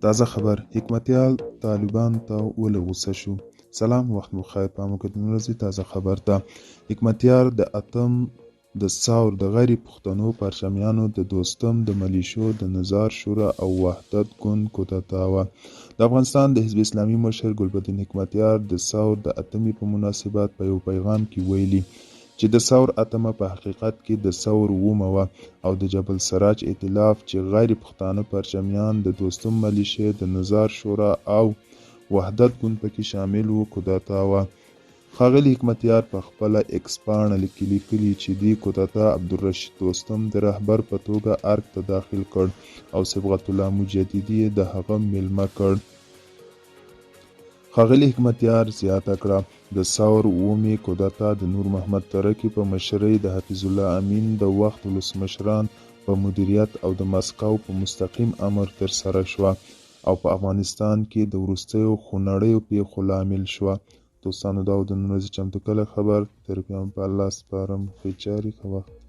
تازه خبر: حکمتیار طالبانو ته ولې غوسه شو؟ سلام، وخت مو خیر. په موږ د ورځې تازه خبر ته حکمتیار د اتم د ثور د غیر پښتنو پرچمیانو د دوستم د ملیشو د نظار شورا او وحدت ګوند کودتا وه. د افغانستان د حزب اسلامي مشر ګلبدین حکمتیار د ثور د اتمې په مناسبت په یو پیغام کې ویلي چې د ثور اتمه په حقیقت کې د ثور اومه وه او د جبل سراج ائتلاف چې غیر پښتانه پرچمیان د دوستم ملیشې د نظار شورا او وحدت ګوند پکې شامل وو کودتا وه. ښاغلي حکمتیار په خپله ایکس پاڼه کې لیکلي چې دې کودتا عبدالرشید دوستم د رهبر په توګه ارګ ته داخل کړ او صبغت الله مجددي یې د هغه میلمه کړ. ښاغلي حکمتیار زیاته کړه د ثور اومې کودتا د نور محمد ترکی په مشرۍ د حفیظ الله امین د وخت ولسمشران په مدیریت او د مسکو په مستقیم امر ترسره شوه او په افغانستان کې د وروستیو خونړیو پیښو لامل شوه. دوستانو، دا و د نن ورځې چمتو کلی خبر. تر بیا په الله سپارم. ښې چارې، ښه وخت.